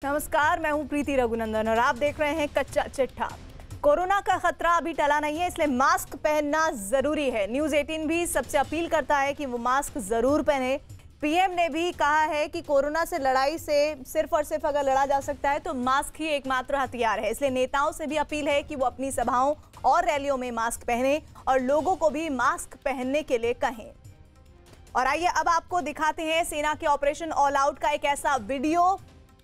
नमस्कार, मैं हूं प्रीति रघुनंदन और आप देख रहे हैं कच्चा चिट्ठा। कोरोना का खतरा अभी टला नहीं है, इसलिए मास्क पहनना जरूरी है। न्यूज़ 18 भी सबसे अपील करता है कि वो मास्क जरूर पहने। पीएम ने भी कहा है कि कोरोना से लड़ाई से सिर्फ और सिर्फ अगर लड़ा जा सकता है तो मास्क ही एकमात्र हथियार है। इसलिए नेताओं से भी अपील है कि वो अपनी सभाओं और रैलियों में मास्क पहने और लोगों को भी मास्क पहनने के लिए कहें। और आइए अब आपको दिखाते हैं सेना के ऑपरेशन ऑल आउट का एक ऐसा वीडियो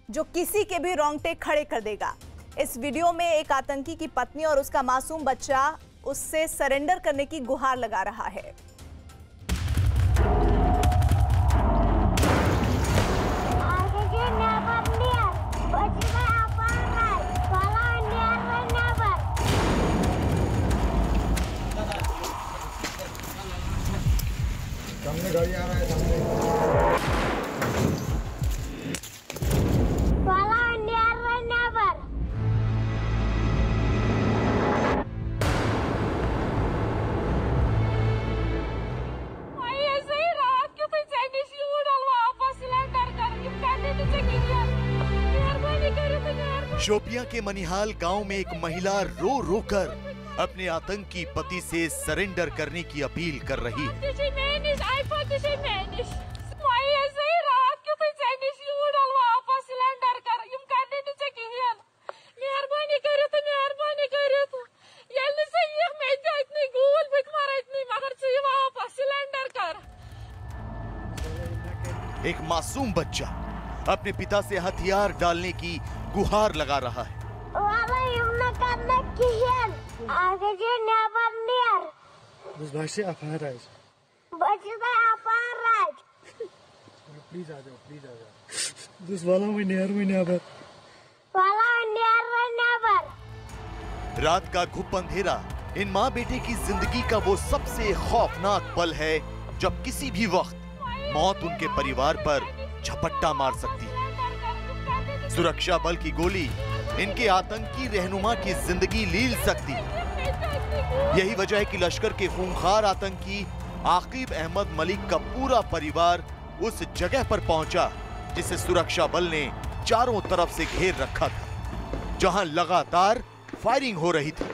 जो किसी के भी रोंगटे खड़े कर देगा। इस वीडियो में एक आतंकी की पत्नी और उसका मासूम बच्चा उससे सरेंडर करने की गुहार लगा रहा है। सामने गाड़ी आ रहा है, सामने शोपियां के मनिहाल गांव में एक महिला रो रो कर अपने आतंकी पति से सरेंडर करने की अपील कर रही है। एक मासूम बच्चा अपने पिता से हथियार डालने की गुहार लगा रहा है। प्लीज आ जाओ, प्लीज आ जाओ। रात का घुप अंधेरा इन माँ बेटे की जिंदगी का वो सबसे खौफनाक पल है जब किसी भी वक्त मौत उनके परिवार पर झपट्टा मार सकती है। सुरक्षा बल की गोली इनके आतंकी रहनुमा की जिंदगी लील सकती है। यही वजह है कि लश्कर के खूंखार आतंकी आकिब अहमद मलिक का पूरा परिवार उस जगह पर पहुंचा जिसे सुरक्षा बल ने चारों तरफ से घेर रखा था, जहां लगातार फायरिंग हो रही थी।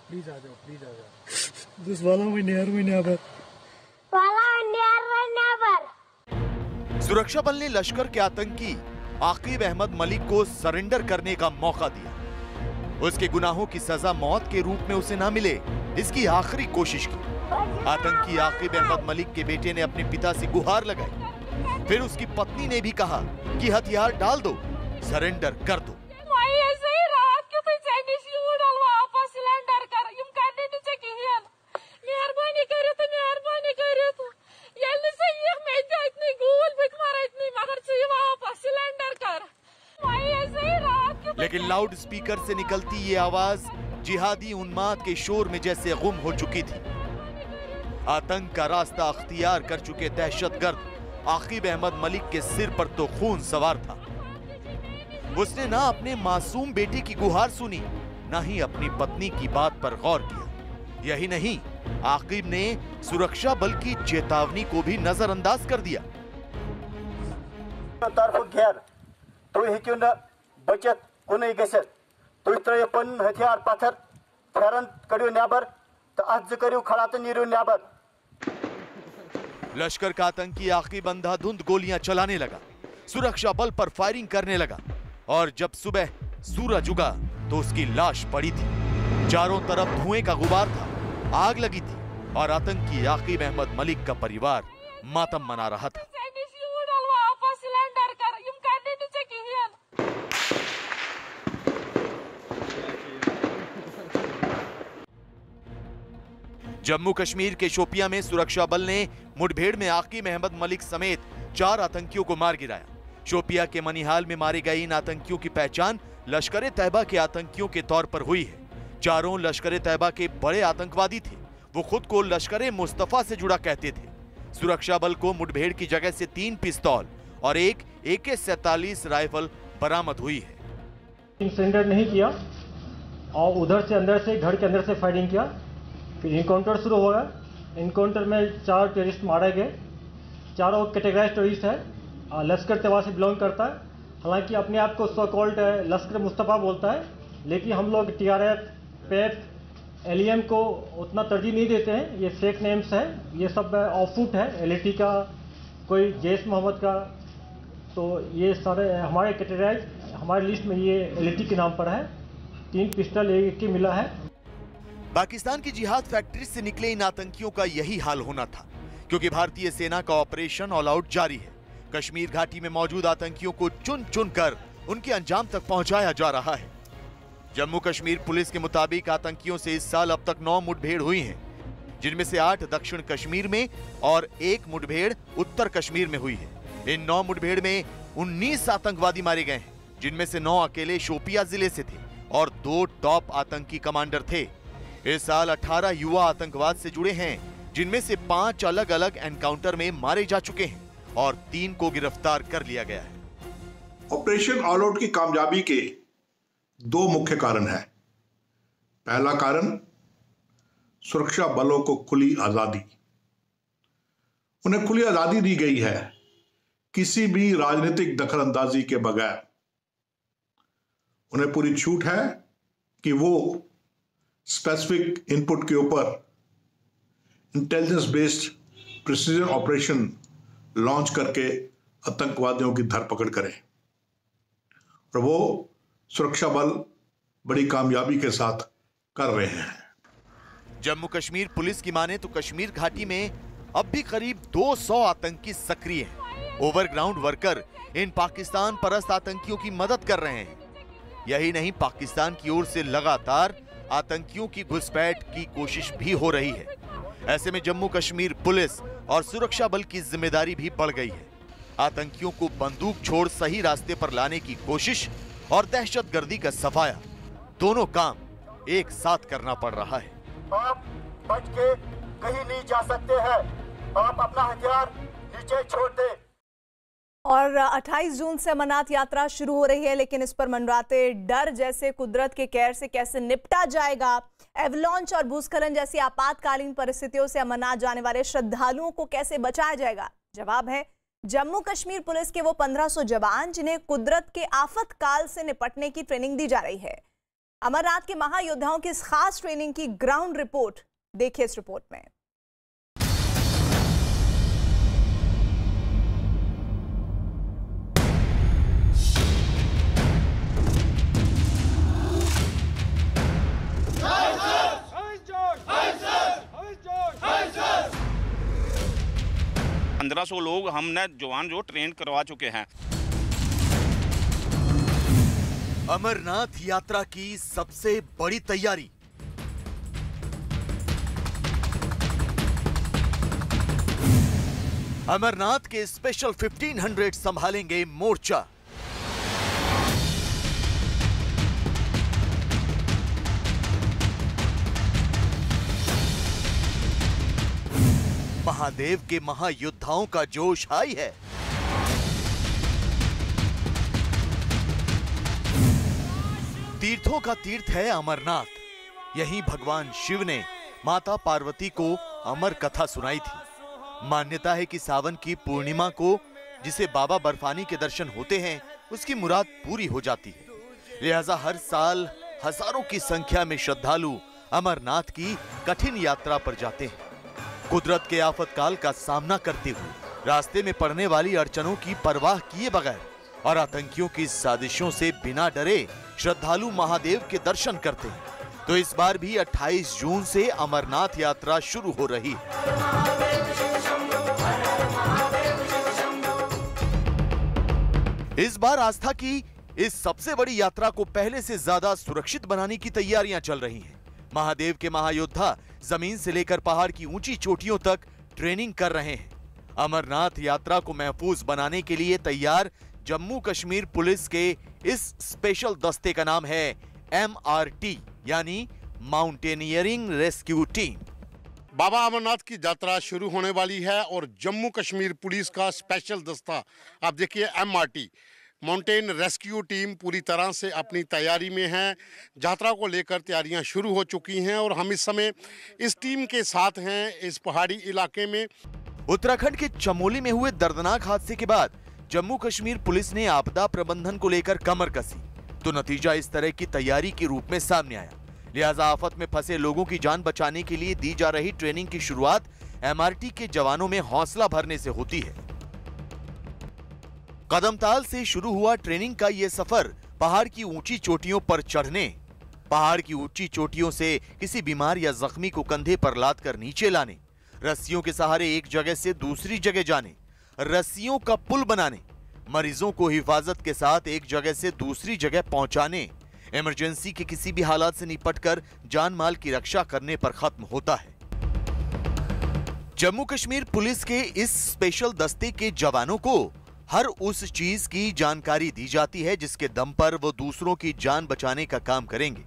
प्लीज आ जाओ, प्लीज आ जाओ। सुरक्षा बल ने लश्कर के आतंकी आकिब अहमद मलिक को सरेंडर करने का मौका दिया। उसके गुनाहों की सजा मौत के रूप में उसे ना मिले, इसकी आखिरी कोशिश की। आतंकी आकिब अहमद मलिक के बेटे ने अपने पिता से गुहार लगाई। फिर उसकी पत्नी ने भी कहा कि हथियार डाल दो, सरेंडर कर दो। लेकिन लाउड स्पीकर से निकलती ये आवाज जिहादी उन्माद के शोर में जैसे गुम हो चुकी थी। आतंक का रास्ता अख्तियार कर चुके दहशतगर्द आकिब अहमद मलिक के सिर पर तो खून सवार था। उसने ना अपने मासूम बेटे की गुहार सुनी, ना ही अपनी पत्नी की बात पर गौर किया। यही नहीं, आकिब ने सुरक्षा बल की चेतावनी को भी नजरअंदाज कर दिया। बचत कुनै गसत तुई त्रय पन हथियार पत्थर फेरन करियो नेबर तो आज करियो खड़ा तो नीरो नेबर। लश्कर का आतंकी आकिब अंधाधुंध गोलियां चलाने लगा, सुरक्षा बल पर फायरिंग करने लगा और जब सुबह सूरज उगा तो उसकी लाश पड़ी थी। चारों तरफ धुएं का गुबार था, आग लगी थी और आतंकी आकिब अहमद मलिक का परिवार मातम मना रहा था। जम्मू कश्मीर के शोपियां में सुरक्षा बल ने मुठभेड़ में आकिब अहमद मलिक समेत 4 आतंकियों को मार गिराया। शोपियां के मनिहाल में मारे गए इन आतंकियों की पहचान लश्कर तैयबा के आतंकियों के तौर पर हुई है। चारों लश्कर तैयबा के बड़े आतंकवादी थे। वो खुद को लश्कर मुस्तफा से जुड़ा कहते थे। सुरक्षा बल को मुठभेड़ की जगह से 3 पिस्तौल और एक AK-47 राइफल बरामद हुई है। सरेंडर नहीं किया और उधर से अंदर से घर के अंदर से फायरिंग किया। फिर इनकाउंटर शुरू हो गया। इनकाउंटर में 4 टेररिस्ट मारे गए। चारों कैटेगराइज टेररिस्ट है, लश्कर तैयबा से बिलोंग करता है। हालांकि अपने आप को सो कॉल्ड लश्कर मुस्तफ़ा बोलता है, लेकिन हम लोग TRF, PEP, LEM को उतना तरजीह नहीं देते हैं। ये फेक नेम्स है, ये सब ऑफूट है, LAT का, कोई जैश मोहम्मद का। तो ये सारे हमारे कैटेगराइज हमारे लिस्ट में ये LAT के नाम पर है। 3 पिस्टल एक मिला है। पाकिस्तान की जिहाद फैक्ट्री से निकले इन आतंकियों का यही हाल होना था, क्योंकि भारतीय सेना का ऑपरेशन ऑल आउट जारी है। कश्मीर घाटी में मौजूद आतंकियों को चुन चुन कर उनके अंजाम तक पहुंचाया जा रहा है। जम्मू कश्मीर पुलिस के मुताबिक आतंकियों से इस साल अब तक 9 मुठभेड़ हुई हैं, जिनमें से 8 दक्षिण कश्मीर में और 1 मुठभेड़ उत्तर कश्मीर में हुई है। इन 9 मुठभेड़ में 19 आतंकवादी मारे गए हैं, जिनमें से 9 अकेले शोपिया जिले से थे और 2 टॉप आतंकी कमांडर थे। इस साल 18 युवा आतंकवाद से जुड़े हैं, जिनमें से 5 अलग अलग एनकाउंटर में मारे जा चुके हैं और 3 को गिरफ्तार कर लिया गया है। ऑपरेशन ऑल आउट की कामयाबी के 2 मुख्य कारण हैं। पहला कारण सुरक्षा बलों को खुली आजादी। उन्हें खुली आजादी दी गई है किसी भी राजनीतिक दखलंदाजी के बगैर। उन्हें पूरी छूट है कि वो स्पेसिफिक इनपुट के ऊपर intelligence based precision operation launch करके आतंकवादियों की धरपकड़ करें, और वो सुरक्षा बल बड़ी कामयाबी के साथ कर रहे हैं। जम्मू कश्मीर पुलिस की माने तो कश्मीर घाटी में अब भी करीब 200 आतंकी सक्रिय हैं। ओवरग्राउंड वर्कर इन पाकिस्तान परस्त आतंकियों की मदद कर रहे हैं। यही नहीं, पाकिस्तान की ओर से लगातार आतंकियों की घुसपैठ की कोशिश भी हो रही है। ऐसे में जम्मू कश्मीर पुलिस और सुरक्षा बल की जिम्मेदारी भी बढ़ गई है। आतंकियों को बंदूक छोड़ सही रास्ते पर लाने की कोशिश और दहशतगर्दी का सफाया, दोनों काम एक साथ करना पड़ रहा है। आप बच के कहीं नहीं जा सकते हैं। आप अपना हथियार नीचे छोड़ दें। और 28 जून से अमरनाथ यात्रा शुरू हो रही है, लेकिन इस पर मंडराते डर जैसे कुदरत के कहर से कैसे निपटा जाएगा, एवलॉन्च और भूस्खलन जैसी आपातकालीन परिस्थितियों से अमरनाथ जाने वाले श्रद्धालुओं को कैसे बचाया जाएगा? जवाब है जम्मू कश्मीर पुलिस के वो 1500 जवान जिन्हें कुदरत के आफत काल से निपटने की ट्रेनिंग दी जा रही है। अमरनाथ के महायोद्धाओं की इस खास ट्रेनिंग की ग्राउंड रिपोर्ट देखिए इस रिपोर्ट में। पंद्रह 1500 लोग हमने जवान जो ट्रेन करवा चुके हैं। अमरनाथ यात्रा की सबसे बड़ी तैयारी। अमरनाथ के स्पेशल 1500 संभालेंगे मोर्चा। महादेव के महायोद्धाओं का जोश हाई है। तीर्थों का तीर्थ है अमरनाथ। यहीं भगवान शिव ने माता पार्वती को अमर कथा सुनाई थी। मान्यता है कि सावन की पूर्णिमा को जिसे बाबा बर्फानी के दर्शन होते हैं, उसकी मुराद पूरी हो जाती है। लिहाजा हर साल हजारों की संख्या में श्रद्धालु अमरनाथ की कठिन यात्रा पर जाते हैं। कुदरत के आफतकाल का सामना करते हुए, रास्ते में पड़ने वाली अड़चनों की परवाह किए बगैर और आतंकियों की साजिशों से बिना डरे श्रद्धालु महादेव के दर्शन करते हैं। तो इस बार भी 28 जून से अमरनाथ यात्रा शुरू हो रही है। इस बार आस्था की इस सबसे बड़ी यात्रा को पहले से ज्यादा सुरक्षित बनाने की तैयारियां चल रही हैं। महादेव के महायोद्धा जमीन से लेकर पहाड़ की ऊंची चोटियों तक ट्रेनिंग कर रहे हैं। अमरनाथ यात्रा को महफूज बनाने के लिए तैयार जम्मू कश्मीर पुलिस के इस स्पेशल दस्ते का नाम है MRT यानी माउंटेनियरिंग रेस्क्यू टीम। बाबा अमरनाथ की यात्रा शुरू होने वाली है और जम्मू कश्मीर पुलिस का स्पेशल दस्ता आप देखिए MRT माउंटेन रेस्क्यू टीम पूरी तरह से अपनी तैयारी में है। यात्रा को लेकर तैयारियां शुरू हो चुकी हैं और हम इस समय इस टीम के साथ हैं इस पहाड़ी इलाके में। उत्तराखंड के चमोली में हुए दर्दनाक हादसे के बाद जम्मू कश्मीर पुलिस ने आपदा प्रबंधन को लेकर कमर कसी, तो नतीजा इस तरह की तैयारी के रूप में सामने आया। लिहाजा आफत में फंसे लोगों की जान बचाने के लिए दी जा रही ट्रेनिंग की शुरुआत एमआरटी के जवानों में हौसला भरने से होती है। कदमताल से शुरू हुआ ट्रेनिंग का यह सफर पहाड़ की ऊंची चोटियों पर चढ़ने, पहाड़ की ऊंची चोटियों से किसी बीमार या जख्मी को कंधे पर लाद कर नीचे लाने, रस्सियों के सहारे एक जगह से दूसरी जगह जाने, रस्सियों का पुल बनाने, मरीजों को हिफाजत के साथ एक जगह से दूसरी जगह पहुंचाने, इमरजेंसी के किसी भी हालात से निपटकर जान माल की रक्षा करने पर खत्म होता है। जम्मू कश्मीर पुलिस के इस स्पेशल दस्ते के जवानों को हर उस चीज की जानकारी दी जाती है जिसके दम पर वो दूसरों की जान बचाने का काम करेंगे।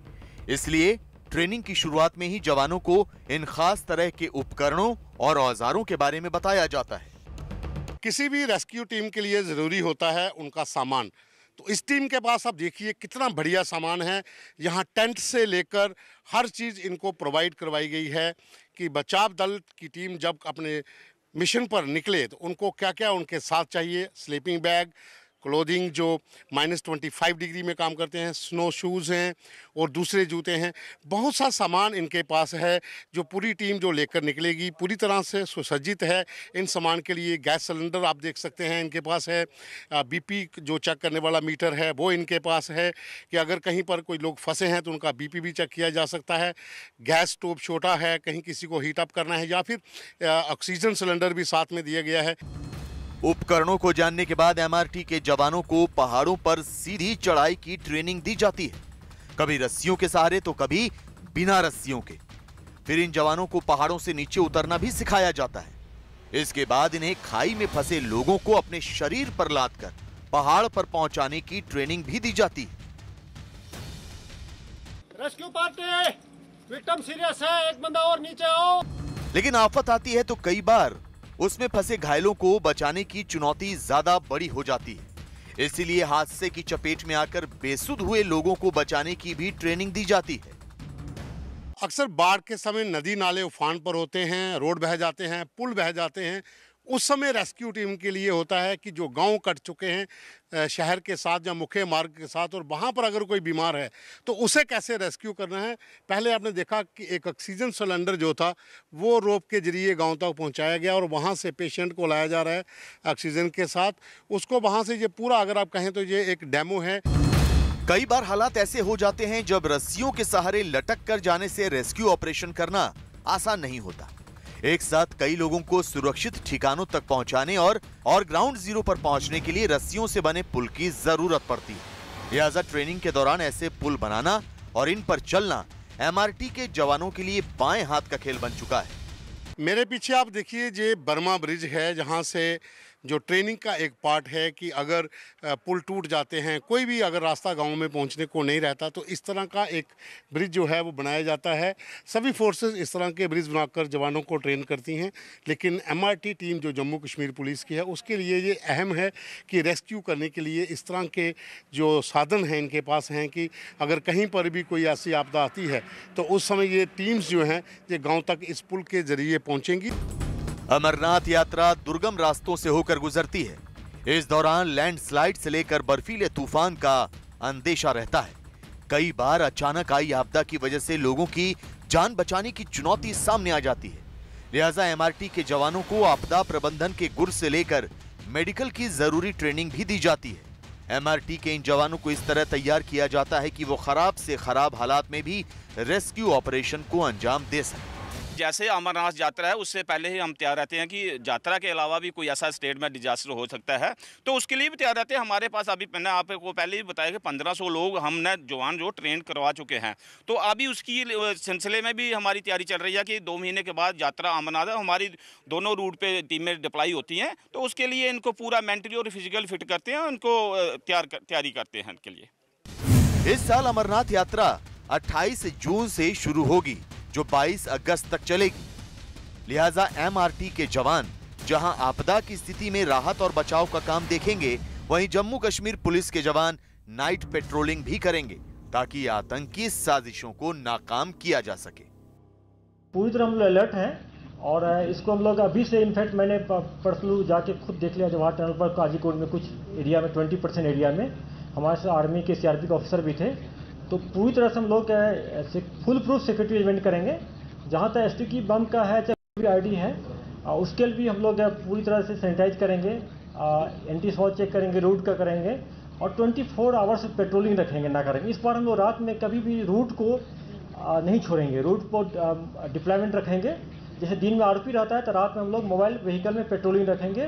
इसलिए ट्रेनिंग की शुरुआत में ही जवानों को इन खास तरह के उपकरणों और औजारों के बारे में बताया जाता है। किसी भी रेस्क्यू टीम के लिए ज़रूरी होता है उनका सामान। तो इस टीम के पास आप देखिए कितना बढ़िया सामान है। यहाँ टेंट से लेकर हर चीज़ इनको प्रोवाइड करवाई गई है कि बचाव दल की टीम जब अपने मिशन पर निकले तो उनको क्या क्या उनके साथ चाहिए। स्लीपिंग बैग, क्लोथिंग जो -25 डिग्री में काम करते हैं, स्नो शूज़ हैं और दूसरे जूते हैं। बहुत सा सामान इनके पास है जो पूरी टीम जो लेकर निकलेगी पूरी तरह से सुसज्जित है। इन सामान के लिए गैस सिलेंडर आप देख सकते हैं इनके पास है, बीपी जो चेक करने वाला मीटर है वो इनके पास है कि अगर कहीं पर कोई लोग फंसे हैं तो उनका बीपी भी चेक किया जा सकता है। गैस स्टोव छोटा है, कहीं किसी को हीट अप करना है, या फिर ऑक्सीजन सिलेंडर भी साथ में दिया गया है। उपकरणों को जानने के बाद एमआरटी के जवानों को पहाड़ों पर सीधी चढ़ाई की ट्रेनिंग दी जाती है, कभी रस्सियों के सहारे तो कभी बिना रस्सियों के। फिर इन जवानों को पहाड़ों से नीचे उतरना भी सिखाया जाता है। इसके बाद इन्हें खाई में फंसे लोगों को अपने शरीर पर लादकर पहाड़ पर पहुंचाने की ट्रेनिंग भी दी जाती है। रेस्क्यू पार्टी, विक्टिम सीरियस है, एक बंदा और नीचे आओ। लेकिन आफत आती है तो कई बार उसमें फंसे घायलों को बचाने की चुनौती ज्यादा बड़ी हो जाती है। इसीलिए हादसे की चपेट में आकर बेसुध हुए लोगों को बचाने की भी ट्रेनिंग दी जाती है। अक्सर बाढ़ के समय नदी नाले उफान पर होते हैं, रोड बह जाते हैं, पुल बह जाते हैं। उस समय रेस्क्यू टीम के लिए होता है कि जो गांव कट चुके हैं शहर के साथ या मुख्य मार्ग के साथ, और वहां पर अगर कोई बीमार है तो उसे कैसे रेस्क्यू करना है। पहले आपने देखा कि एक ऑक्सीजन सिलेंडर जो था वो रोप के जरिए गांव तक पहुंचाया गया और वहां से पेशेंट को लाया जा रहा है ऑक्सीजन के साथ। उसको वहां से ये पूरा अगर आप कहें तो ये एक डेमो है। कई बार हालात ऐसे हो जाते हैं जब रस्सियों के सहारे लटक कर जाने से रेस्क्यू ऑपरेशन करना आसान नहीं होता। एक साथ कई लोगों को सुरक्षित ठिकानों तक पहुंचाने और ग्राउंड जीरो पर पहुंचने के लिए रस्सियों से बने पुल की जरूरत पड़ती है। लिहाजा ट्रेनिंग के दौरान ऐसे पुल बनाना और इन पर चलना एमआरटी के जवानों के लिए बाएं हाथ का खेल बन चुका है। मेरे पीछे आप देखिए ये बर्मा ब्रिज है, जहां से जो ट्रेनिंग का एक पार्ट है कि अगर पुल टूट जाते हैं, कोई भी अगर रास्ता गांव में पहुंचने को नहीं रहता तो इस तरह का एक ब्रिज जो है वो बनाया जाता है। सभी फोर्सेस इस तरह के ब्रिज बनाकर जवानों को ट्रेन करती हैं, लेकिन एमआरटी टीम जो जम्मू कश्मीर पुलिस की है उसके लिए ये अहम है कि रेस्क्यू करने के लिए इस तरह के जो साधन हैं इनके पास हैं कि अगर कहीं पर भी कोई ऐसी आपदा आती है तो उस समय ये टीम्स जो हैं ये गाँव तक इस पुल के जरिए पहुँचेंगी। अमरनाथ यात्रा दुर्गम रास्तों से होकर गुजरती है। इस दौरान लैंडस्लाइड से लेकर बर्फीले तूफान का अंदेशा रहता है। कई बार अचानक आई आपदा की वजह से लोगों की जान बचाने की चुनौती सामने आ जाती है। लिहाजा एमआरटी के जवानों को आपदा प्रबंधन के गुर से लेकर मेडिकल की जरूरी ट्रेनिंग भी दी जाती है। एमआरटी के इन जवानों को इस तरह तैयार किया जाता है कि वो खराब से खराब हालात में भी रेस्क्यू ऑपरेशन को अंजाम दे सकें। जैसे अमरनाथ यात्रा है उससे पहले ही हम तैयार रहते हैं कि यात्रा के अलावा भी कोई ऐसा स्टेट में डिजास्टर हो सकता है, तो उसके लिए भी तैयार रहते हैं। हमारे पास अभी मैंने आपको पहले ही बताया कि 1500 लोग हमने जवान जो ट्रेन करवा चुके हैं, तो अभी उसकी सिलसिले में भी हमारी तैयारी चल रही है कि 2 महीने के बाद यात्रा अमरनाथ हमारी दोनों रूट पर टीमें डिप्लॉय होती हैं, तो उसके लिए इनको पूरा मेंटली और फिजिकल फिट करते हैं, उनको तैयारी करते हैं इनके लिए। इस साल अमरनाथ यात्रा 28 जून से शुरू होगी जो 22 अगस्त तक चलेगी। लिहाजा एमआरटी के जवान जहां आपदा की स्थिति में राहत और बचाव का काम देखेंगे, वहीं जम्मू कश्मीर पुलिस के जवान नाइट पेट्रोलिंग भी करेंगे ताकि आतंकी साजिशों को नाकाम किया जा सके। पूरी तरह हम लोग अलर्ट हैं और इसको हम लोग अभी से इनफैक्ट मैंने परसों जाके खुद देख लिया जवाहर टनल पर काजीकोट में कुछ एरिया में 20% एरिया में हमारे साथ आर्मी के सीआरपी के ऑफिसर भी थे। तो पूरी तरह से हम लोग फुल प्रूफ सिक्योरिटी अरेंजमेंट करेंगे। जहाँ तक STK बम का है चाहे ID है उसके लिए भी हम लोग पूरी तरह से सैनिटाइज करेंगे, एंटी स्वॉच चेक करेंगे, रूट का करेंगे और 24 आवर्स पेट्रोलिंग रखेंगे ना करेंगे। इस बार हम लोग रात में कभी भी रूट को नहीं छोड़ेंगे, रूट पर डिप्लॉयमेंट रखेंगे। जैसे दिन में आरोपी रहता है तो रात में हम लोग मोबाइल व्हीकल में पेट्रोलिंग रखेंगे।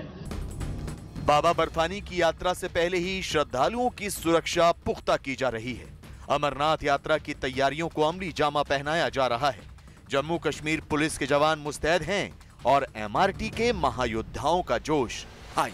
बाबा बर्फानी की यात्रा से पहले ही श्रद्धालुओं की सुरक्षा पुख्ता की जा रही है। अमरनाथ यात्रा की तैयारियों को अमली जामा पहनाया जा रहा है। जम्मू कश्मीर पुलिस के जवान मुस्तैद हैं और MRT के महायोद्धाओं का जोश हाई।